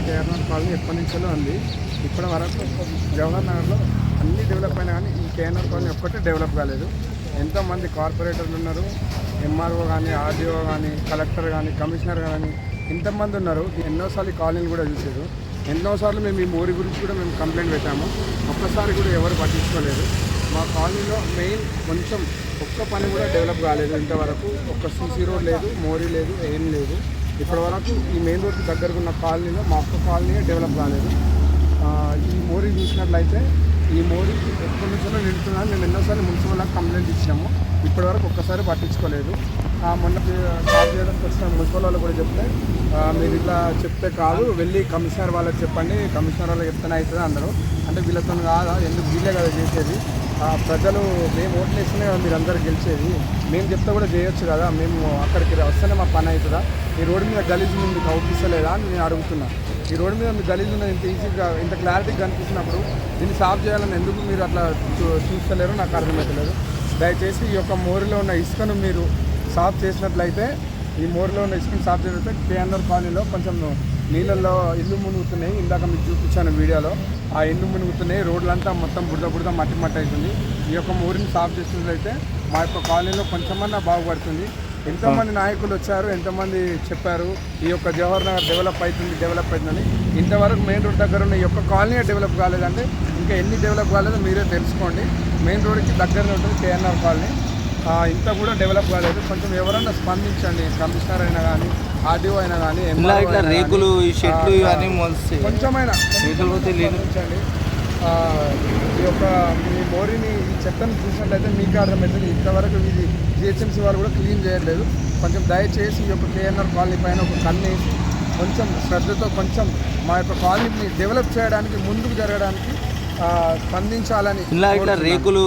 KRR colony ఎప్పటి నుంచో ఉంది. ఇప్పటి వరకు జవహర్ నగర్లో అన్నీ డెవలప్ అయినా కానీ ఈ కేఆర్ఆర్ కాలనీ ఒక్కటే డెవలప్ కాలేదు. ఎంతోమంది కార్పొరేటర్లు ఉన్నారు, ఎంఆర్ఓ కానీ, ఆర్డీఓ కానీ, కలెక్టర్ కానీ, కమిషనర్ కానీ ఇంతమంది ఉన్నారు. ఎన్నోసార్లు ఈ కాలనీలు కూడా చూసారు. ఎన్నోసార్లు మేము ఈ మోరీ గురించి కూడా మేము కంప్లైంట్ పెట్టాము. ఒక్కసారి కూడా ఎవరు పట్టించుకోలేదు. మా కాలనీలో మెయిన్ కొంచెం ఒక్క పని కూడా డెవలప్ కాలేదు ఇంతవరకు. ఒక్క సీసీ రోడ్ లేదు, మోరీ లేదు, ఏం లేదు. ఇప్పటి వరకు ఈ మెయిన్ రోడ్కి దగ్గరకు ఉన్న కాలనీలో మా ఒక్క కాలనీ డెవలప్ కాలేదు. ఈ మోరీ చూసినట్లయితే ఈ మోరీ ఎప్పటి నుంచో నిలుతున్నా. మేము ఎన్నోసార్లు మున్సిపల్ కంప్లైంట్ ఇచ్చినాము. ఇప్పటివరకు ఒక్కసారి పట్టించుకోలేదు. మొన్న సాల్వ్ చేయడానికి వచ్చిన మున్సిపల్ వాళ్ళు కూడా చెప్తే మీరు ఇట్లా చెప్తే కాదు, వెళ్ళి కమిషనర్ వాళ్ళకి చెప్పండి, కమిషనర్ వాళ్ళకి చెప్తేనే అవుతుంది అందరూ. అంటే వీళ్ళతో కాదా, ఎందుకు వీళ్ళే కదా చేసేది, ప్రజలు మేము ఓట్లు వేస్తేనే కదా మీరు అందరూ గెలిచేది, మేము చెప్తే కూడా చేయొచ్చు కదా, మేము అక్కడికి వస్తేనే మా పని అవుతుందా, ఈ రోడ్డు మీద గలీజ్ మీకు అవుపిస్తలేదా అని నేను అడుగుతున్నా. ఈ రోడ్డు మీద మీ గలీజ్ ఉన్నది ఇంత ఈజీగా ఇంత క్లారిటీగా కనిపిస్తున్నప్పుడు దీన్ని సాల్వ్ చేయాలని ఎందుకు మీరు అట్లా చూస్తలేరో నాకు అర్థమవుతలేదు. దయచేసి ఈ యొక్క మోరీలో ఉన్న ఇసుకను మీరు సాఫ్ చేసినట్లయితే, ఈ మోరీలో ఉన్న ఇసుకను సాఫ్ చేసినట్లయితే కేఆర్ఆర్ కాలనీలో కొంచెం నీళ్ళల్లో ఇల్లు మునుగుతున్నాయి. ఇందాక మీకు చూపించాను వీడియోలో. ఆ ఇల్లు మునుగుతున్నాయి, రోడ్లంతా మొత్తం బురద మట్టి అవుతుంది. ఈ యొక్క మోరీని సాఫ్ చేసినట్లయితే మా యొక్క కాలనీలో కొంచెమన్నా బాగుపడుతుంది. ఎంతోమంది నాయకులు వచ్చారు, ఎంతోమంది చెప్పారు ఈ యొక్క జవహర్ నగర్ డెవలప్ అవుతుందని. ఇంతవరకు మెయిన్ రోడ్ దగ్గర ఉన్న ఈ యొక్క కాలనీ డెవలప్ కాలేదంటే ఇంకా ఎన్ని డెవలప్ కాలేదో మీరే తెలుసుకోండి. మెయిన్ రోడ్కి దగ్గరనే ఉంటుంది కేఆర్ఆర్ కాలనీ. ఇంత కూడా డెవలప్ కాలేదు. కొంచెం ఎవరన్నా స్పందించండి, కమిషనర్ అయినా కానీ, ఆర్డీఓ అయినా కానీ, రేకులు షెడ్లు ఇవన్నీ కొంచెమైనా స్పందించండి. ఈ యొక్క మీ మోరీని ఈ చెత్తను చూసినట్లయితే మీకు అర్థమవుతుంది. ఇంతవరకు ఇది జిహెచ్ఎంసీ వాళ్ళు కూడా క్లీన్ చేయట్లేదు. కొంచెం దయచేసి ఈ యొక్క కేఆర్ఆర్ కాలనీ పైన ఒక కన్నేసి కొంచెం శ్రద్ధతో కొంచెం మా యొక్క కాలనీని డెవలప్ చేయడానికి, ముందుకు జరగడానికి స్పందించాలని. రేకులు